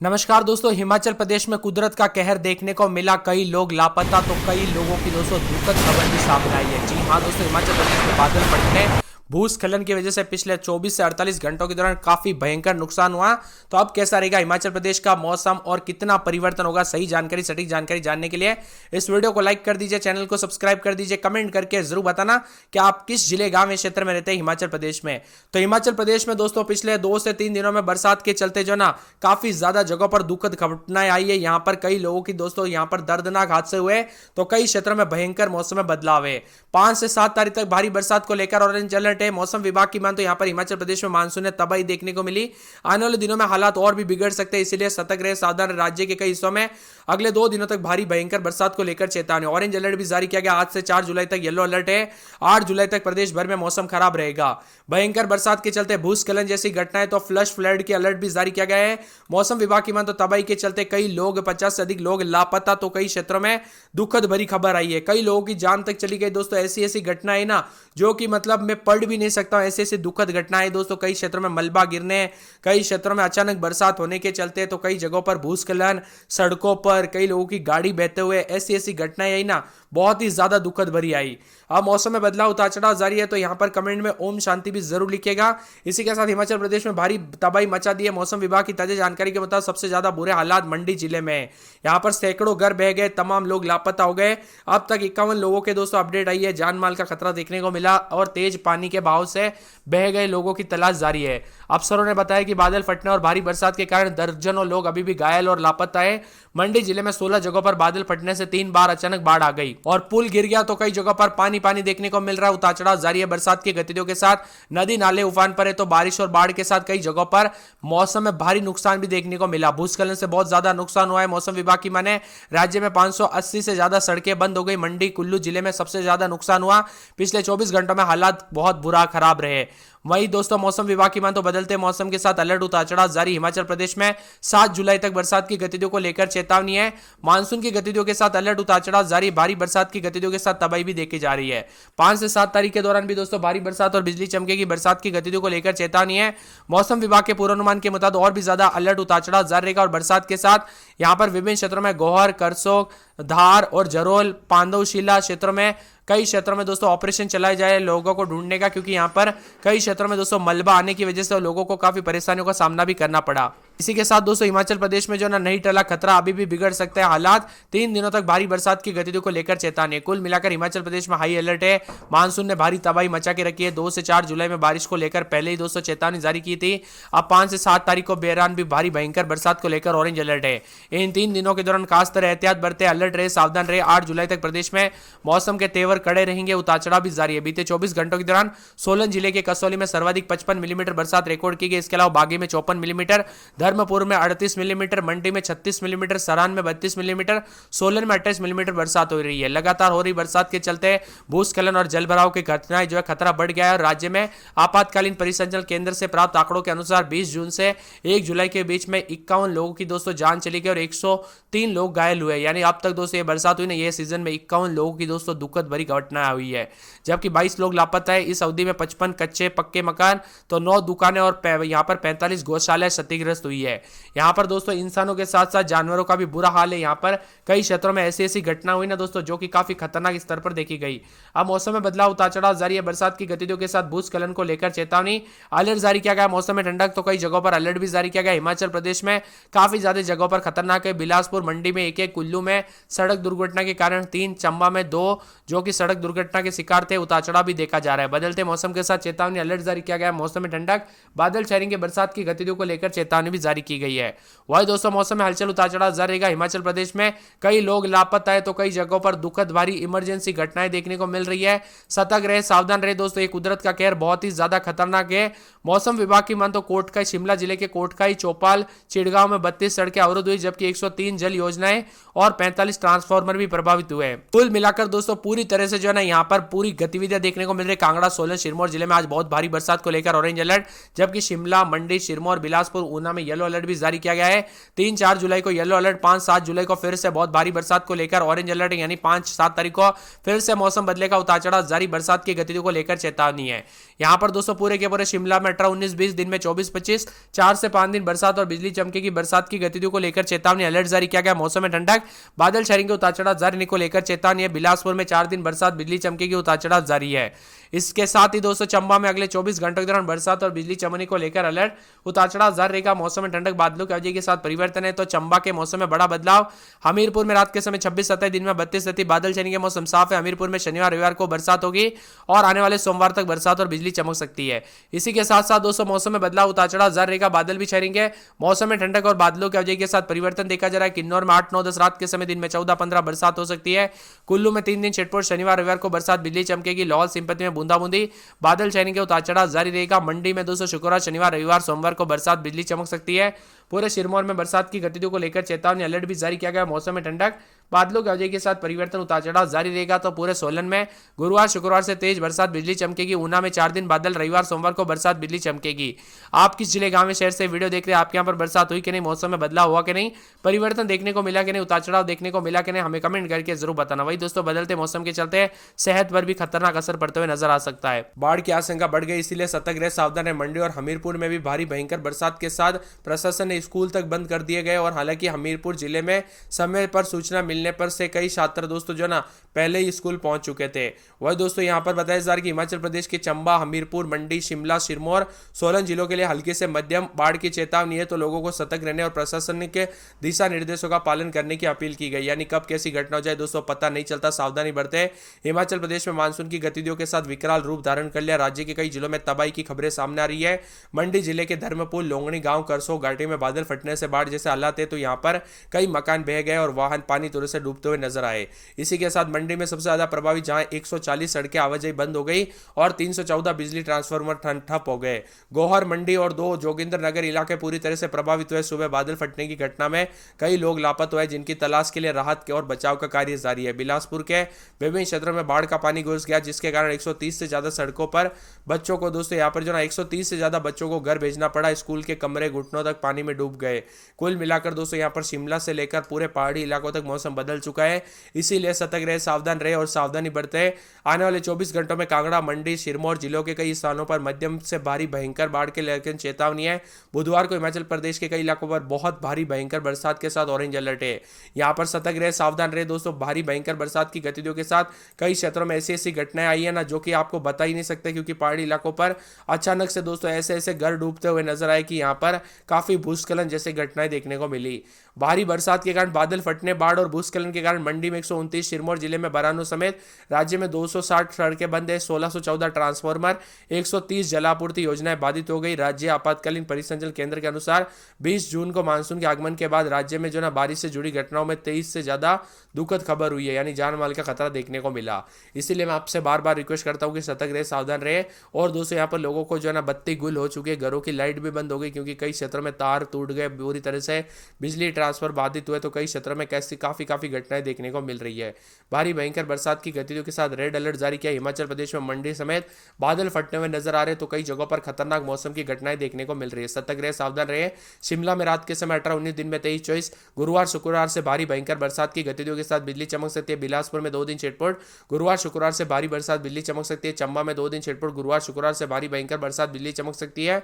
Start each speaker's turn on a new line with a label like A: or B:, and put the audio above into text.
A: नमस्कार दोस्तों। हिमाचल प्रदेश में कुदरत का कहर देखने को मिला, कई लोग लापता तो कई लोगों की दोस्तों दुखद खबर भी सामने आई है। जी हाँ दोस्तों, हिमाचल प्रदेश में बादल फटने, भूस्खलन की वजह से पिछले 24 से 48 घंटों के दौरान काफी भयंकर नुकसान हुआ। तो अब कैसा रहेगा हिमाचल प्रदेश का मौसम और कितना परिवर्तन होगा, सही जानकारी सटीक जानकारी जानने के लिए इस वीडियो को लाइक कर दीजिए, चैनल को सब्सक्राइब कर दीजिए, कमेंट करके जरूर बताना कि आप किस जिले गांव या क्षेत्र में रहते हैं हिमाचल प्रदेश में। तो हिमाचल प्रदेश में दोस्तों पिछले 2 से 3 दिनों में बरसात के चलते जो ना काफी ज्यादा जगहों पर दुखद घटनाएं आई है। यहाँ पर कई लोगों की दोस्तों यहाँ पर दर्दनाक हादसे हुए, तो कई क्षेत्रों में भयंकर मौसम में बदलाव है। 5 से 7 तारीख तक भारी बरसात को लेकर ऑरेंज अलर्ट है। मौसम विभाग की मान तो यहाँ पर हिमाचल प्रदेश में मानसून ने तबाही देखने को मिली। आने वाले दिनों में हालात और भी बिगड़ सकते हैं, इसलिए सतर्क रहे, सावधान। राज्य के कई हिस्सों में अगले 2 दिनों तक भारी भयंकर बरसात को लेकर चेतावनी, ऑरेंज अलर्ट भी जारी किया गया। आज से 4 जुलाई तक येलो अलर्ट है। 8 जुलाई तक प्रदेश भर में मौसम खराब रहेगा। भयंकर बरसात के चलते भूस्खलन जैसी घटनाएं तो फ्लश फ्लड के अलर्ट भी जारी किया गया है। मौसम विभाग की मान तो तबाही के चलते कई लोग, 50 से अधिक लोग लापता, तो कई क्षेत्रों में दुखद भरी खबर आई है। कई लोगों की जान तक चली गई दोस्तों। ऐसी ऐसी घटनाएं ना जो कि मतलब मैं पढ़ भी नहीं सकता हूं, ऐसी ऐसी दुखद घटनाएं दोस्तों। कई क्षेत्रों में मलबा गिरने, कई क्षेत्रों में अचानक बरसात होने के चलते तो कई जगहों पर भूस्खलन, सड़कों पर कई लोगों की गाड़ी बहते हुए, ऐसी ऐसी घटनाएं आई ना बहुत ही ज्यादा दुखद भरी आई। अब मौसम में बदलाव उतार चढ़ाव जारी है, तो यहां पर कमेंट में ओम शांति भी जरूर लिखिएगा। इसी के साथ हिमाचल प्रदेश में भारी तबाही मचा दी है। मौसम विभाग की ताजा जानकारी के मुताबिक सबसे ज्यादा बुरे हालात मंडी जिले में है। यहां पर सैकड़ों घर बह गए, तमाम लोग लापता हो गए। अब तक 51 लोगों के दोस्तों अपडेट आई है, जान माल का खतरा देखने को मिला और तेज पानी के बहाव से बह गए लोगों की तलाश जारी है। अफसरों ने बताया कि बादल फटने और भारी बरसात के कारण दर्जनों लोग अभी भी घायल और लापता है। मंडी जिले में 16 जगहों पर बादल फटने से 3 बार अचानक बाढ़ आ गई और पुल गिर गया, तो कई जगहों पर पानी पानी देखने को मिल रहा है। उतार चढ़ाव जारी है। बरसात की गतिविधियों के साथ नदी नाले उफान पर है, तो बारिश और बाढ़ के साथ कई जगहों पर मौसम में भारी नुकसान भी देखने को मिला। भूस्खलन से बहुत ज्यादा नुकसान हुआ है। मौसम विभाग की माने राज्य में 580 से ज्यादा सड़कें बंद हो गई। मंडी कुल्लू जिले में सबसे ज्यादा नुकसान हुआ। पिछले 24 घंटों में हालात बहुत बुरा खराब रहे। वही दोस्तों मौसम विभाग की मान तो बदलते मौसम के साथ अलर्ट उतार चढ़ाव जारी। हिमाचल प्रदेश में 7 जुलाई तक बरसात की गतिविधियों को लेकर चेतावनी है। मानसून की गतिविधियों के साथ अलर्ट उतार चढ़ाव जारी। भारी बरसात की गतिविधियों के साथ तबाही भी देखी जा रही है। 5 से 7 तारीख के दौरान भी दोस्तों भारी बरसात और बिजली चमकेगी। बरसात की गतिविधियों को लेकर चेतावनी है। मौसम विभाग के पूर्वानुमान के मुताबिक और भी ज्यादा अलर्ट उतार चढ़ाव जारी रहेगा और बरसात के साथ यहां पर विभिन्न क्षेत्रों में गोहर, करसोग, धार और जरोल, पांडवशिला क्षेत्रों में कई क्षेत्रों में दोस्तों ऑपरेशन चलाए जाए लोगों को ढूंढने का, क्योंकि यहां पर कई क्षेत्रों में दोस्तों मलबा आने की वजह से लोगों को काफी परेशानियों का सामना भी करना पड़ा। इसी के साथ दोस्तों हिमाचल प्रदेश में जो ना नहीं टला खतरा, अभी भी बिगड़ सकते हैं हालात। 3 दिनों तक भारी बरसात की गतिविधियों को लेकर चेतावनी। कुल मिलाकर हिमाचल प्रदेश में हाई अलर्ट है। मानसून ने भारी तबाही मचा के रखी है। 2 से 4 जुलाई में बारिश को लेकर पहले ही दोस्तों चेतावनी जारी की थी। अब 5 से 7 तारीख को बेरान भी भारी भयंकर बरसात को लेकर ऑरेंज अलर्ट है। इन 3 दिनों के दौरान खास तरह एहतियात बरते, अलर्ट रहे, सावधान रहे। 8 जुलाई तक प्रदेश में मौसम के तेवर कड़े रहेंगे। उतार चढ़ाव भी जारी है। बीते 24 घंटों के दौरान सोलन जिले के कसौली में सर्वाधिक 55 मिलीमीटर बरसात रिकॉर्ड की गई। इसके अलावा बागी में 54 मिलीमीटर, धर्मपुर में 38 मिलीमीटर, मंडी में 36 मिलीमीटर, सरान में 32 मिलीमीटर, सोलन में 28 मिलीमीटर बरसात हो रही है। लगातार हो रही बरसात के चलते भूस्खलन और जलभराव की घटनाएं जो है खतरा बढ़ गया है और राज्य में आपातकालीन परिसंचरण केंद्र से प्राप्त आंकड़ों के अनुसार 20 जून से 1 जुलाई के बीच में 51 लोगों की दोस्तों जान चली गई और 103 लोग घायल हुए। यानी अब तक दोस्तों ये बरसात हुई ना, ये सीजन में 51 लोगों की दोस्तों दुखद भरी घटना हुई है, जबकि 22 लोग लापता है। इस अवधि में 55 कच्चे पक्के मकान, तो 9 दुकानें और यहाँ पर 45 गौशालाएं क्षतिग्रस्त हुई है। यहाँ पर दोस्तों इंसानों के साथ साथ जानवरों का भी बुरा हाल है। यहाँ पर कई क्षेत्रों में ऐसी ऐसी घटना हुई ना दोस्तों जो कि काफी खतरनाक स्तर पर देखी गई। अब मौसम में बदलाव उतार चढ़ाव जारी है। बरसात की गतिविधियों के साथ भूस्खलन को लेकर चेतावनी, अलर्ट जारी किया गया। मौसम में ठंडक, तो कई जगहों पर अलर्ट भी जारी किया गया। हिमाचल प्रदेश में काफी ज्यादा जगहों पर खतरनाक है। बिलासपुर, मंडी में 1, कुल्लू में सड़क दुर्घटना के कारण 3, चंबा में 2 जो कि सड़क दुर्घटना के शिकार थे। उतार चढ़ाव भी देखा जा रहा है। बदलते मौसम के साथ चेतावनी, अलर्ट जारी किया गया। मौसम में ठंडक, बादल छाएंगे, बरसात की गतिविधियों को लेकर चेतावनी भी जारी की गई है। वही दोस्तों मौसम में हलचल उतार चढ़ाव जारी रहेगा। हिमाचल प्रदेश में कई लोग लापता है, तो कई जगहों पर दुखद भारी इमरजेंसी घटनाएं देखने को मिल रही है। सतर्क रहे, सावधान रहे दोस्तों। ये कुदरत का कहर बहुत ही ज्यादा खतरनाक है। मौसम विभाग की मान तो कोटखाई, शिमला जिले के कोटखाई, चौपाल, चिड़गांव में 32 सड़कें अवरुद्ध हुई, जबकि 103 जल योजनाएं और 45 ट्रांसफार्मर भी प्रभावित हुए। कुल मिलाकर दोस्तों पूरी तरह से जो है ना यहाँ पर पूरी गतिविधियां देखने को मिल रही। कांगड़ा, सोलन, सिरमौर जिले में आज बहुत भारी बरसात को लेकर ऑरेंज अलर्ट, जबकि शिमला, मंडी, सिरमौर, बिलासपुर, ऊना में येलो अलर्ट भी जारी किया गया है। है। 3-4 जुलाई को येलो अलर्ट, 5-7 जुलाई को फिर से बहुत भारी बरसात को लेकर ऑरेंज अलर्ट, यानी 5-7 तारीख को फिर से मौसम बदलेगा, उतार चढ़ाव जारी, बरसात की गतिविधियों को लेकर चेतावनी है। यहां पर दोस्तों पूरे के पूरे शिमला में 18-19-20 दिन में 24-25 4 से 5 दिन बरसात और बिजली चमकेगी, बरसात की गतिविधियों को लेकर चेतावनी, अलर्ट जारी किया गया। मौसम में ठंडक, बादल छाएंगे, उतार चढ़ाव जारी को लेकर चेतावनी है। बिलासपुर में 4 दिन बरसात, बिजली चमकेगी, उतार चढ़ाव जारी है। इसके साथ ही दोस्तों चंबा में अगले 24 घंटों के दौरान बरसात और बिजली चमकने को लेकर अलर्ट, उतार चढ़ाव जारी रहेगा। मौसम में ठंडक, बादलों की अवधि के साथ परिवर्तन है। तो चंबा के मौसम में बड़ा बदलाव। हमीरपुर में रात के समय 26-27, दिन में 32-33 बादल छाएंगे, मौसम साफ है। हमीरपुर में शनिवार रविवार को बरसात होगी और आने वाले सोमवार तक बरसात और बिजली चमक सकती है। इसी के साथ साथ दोस्तों मौसम में बदलाव, उतार चढ़ाव जारी रहेगा, बादल भी छाएंगे, मौसम में ठंडक और बादलों की अवधि के साथ परिवर्तन देखा जा रहा है। किन्नौर में 8-9-10 रात के समय, दिन में 14-15 बरसात हो सकती है। कुल्लू में 3 दिन छिटपुट, शनिवार रविवार को बरसात, बिजली चमकेगी। लाहौल स्पीति में बूंदाबूंदी, बादल छाएंगे, उतार चढ़ाव जारी रहेगा। मंडी में दोस्तों शुक्रवार शनिवार रविवार सोमवार को बरसात, बिजली चमक सकती है। पूरे सिरमौर में बरसात की गतिविधियों को लेकर चेतावनी, अलर्ट भी जारी किया गया। मौसम में ठंडक, बादलों की अवधि के साथ परिवर्तन, उतार चढ़ाव जारी रहेगा। तो पूरे सोलन में गुरुवार शुक्रवार से तेज बरसात, बिजली चमकेगी। ऊना में 4 दिन बादल, रविवार सोमवार को बरसात, बिजली चमकेगी। आप किस जिले गांव में शहर से वीडियो देख रहे हैं, आपके यहाँ पर बरसात हुई कि नहीं, मौसम में बदलाव हुआ कि नहीं, परिवर्तन देखने को मिला कि नहीं, उतार चढ़ाव देखने को मिला कि नहीं, हमें कमेंट करके जरूर बताना। वही दोस्तों बदलते मौसम के चलते सेहत पर भी खतरनाक असर पड़ते हुए नजर आ सकता है। बाढ़ की आशंका बढ़ गई, इसीलिए सतर्क रहे, सावधान है। मंडी और हमीरपुर में भी भारी भयंकर बरसात के साथ प्रशासन ने स्कूल तक बंद कर दिए गए। और हालांकि हमीरपुर जिले में समय पर सूचना मिलने पर से कई छात्र दोस्तों जो ना पहले ही स्कूल पहुंच चुके थे। वही दोस्तों यहां पर बताया जा रहा है कि हिमाचल प्रदेश के चंबा, हमीरपुर, मंडी, शिमला, सिरमौर, सोलन जिलों के लिए हल्की से मध्यम बाढ़ की चेतावनी है। तो लोगों को सतर्क रहने और प्रशासन के दिशा निर्देशों का पालन करने की अपील की गई। यानी कब कैसी घटना हो जाए दोस्तों पता नहीं चलता, सावधानी बरते। हिमाचल प्रदेश में मानसून की गतिविधियों के साथ विकराल रूप धारण कर लिया, राज्य के कई जिलों में तबाही की खबरें सामने आ रही है। मंडी जिले के धर्मपुर, लोंगणी गांव, करसो घाटी में बादल फटने से बाढ़ जैसे हालात है। तो यहां पर कई मकान बह गए और वाहन पानी तोड़े से डूबते हुए नजर आए। इसी के साथ मंडी में सबसे ज्यादा प्रभावित, जहां 140 सड़कें आवाजाही बंद हो गई और 314 बिजली ट्रांसफार्मर ठप हो गए। गोहर, मंडी और 2 जोगिंदर नगर इलाके पूरी तरह से प्रभावित हुए। सुबह बादल फटने की घटना में कई लोग लापता हुए, जिनकी तलाश के लिए राहत और बचाव का कार्य जारी है। बिलासपुर के विभिन्न क्षेत्रों में बाढ़ का पानी घुस गया, जिसके कारण 130 से ज्यादा सड़कों पर बच्चों को दोस्तों यहाँ पर जो ना 130 से ज्यादा बच्चों को घर भेजना पड़ा। स्कूल के कमरे घुटनों तक पानी में डूब गए। कुल मिलाकर दोस्तों यहाँ पर शिमला से लेकर पूरे पहाड़ी इलाकों तक मौसम बदल चुका है। इसीलिए सतर्क रहे, सावधान रहे और सावधानी बरते। आने वाले 24 घंटों में कांगड़ा, मंडी, सिरमौर जिलों के कई स्थानों पर मध्यम से भारी भयंकर बाढ़ के लेकिन चेतावनी है। बुधवार को हिमाचल प्रदेश के कई इलाकों पर बहुत भारी भयंकर बरसात के साथ ऑरेंज अलर्ट है। यहाँ पर सतर्क रहे, सावधान रहे दोस्तों। भारी भयंकर बरसात की गतिविधियों के साथ कई क्षेत्रों में ऐसी ऐसी घटनाएं आई है ना, जो कि आपको बता ही नहीं सकते, क्योंकि पहाड़ी इलाकों पर अचानक से दोस्तों ऐसे ऐसे घर डूबते हुए नजर आए कि यहाँ पर काफी भूस्खलन जैसी घटनाएं देखने को मिली। भारी बरसात के कारण बादल फटने, बाढ़ और भूस्खलन के कारण मंडी में 129, सिरमौर जिले में बरानू समेत राज्य में 260 सड़कें बंद है। 1614 ट्रांसफार्मर, 130 जलापूर्ति योजनाएं बाधित हो गई। राज्य आपातकालीन परिसंचलन केंद्र के अनुसार 20 जून को मानसून के आगमन के बाद राज्य में जो ना बारिश से जुड़ी घटनाओं में 23 से ज्यादा दुखद खबर हुई है, यानी जान माल का खतरा देखने को मिला। इसीलिए मैं आपसे बार बार रिक्वेस्ट करता हूं कि सतर्क रहे, सावधान रहे। और दोस्तों यहाँ पर लोगों को जो है ना बत्ती गुल हो चुकी है, घरों की लाइट भी बंद हो गई, क्योंकि कई क्षेत्रों में तार टूट गए, पूरी तरह से बिजली ट्रांसफर बाधित हुए। तो कई क्षेत्रों में कैसी काफी घटनाएं देखने को मिल रही है। भारी भयंकर बरसात की गतिविधियों के साथ रेड अलर्ट जारी किया। हिमाचल प्रदेश में मंडी समेत बादल फटने हुए नजर आ रहे, तो कई जगहों पर खतरनाक मौसम की घटनाएं देखने को मिल रही है। सतर्क रहे, सावधान रहे। शिमला में रात के समय 18-19, दिन में 23-24, गुरुवार शुक्रवार से भारी भयंकर बरसात की गतिविधियों के साथ बिजली चमक सकती है। बिलासपुर में 2 दिन छिटपुट, गुरुवार शुक्रवार से भारी बरसात, बिजली चमक सकती है। चंबा में 2 दिन छिटपुट, गुरुवार शुक्रवार से भारी भयंकर बरसात, बिजली चमक सकती है।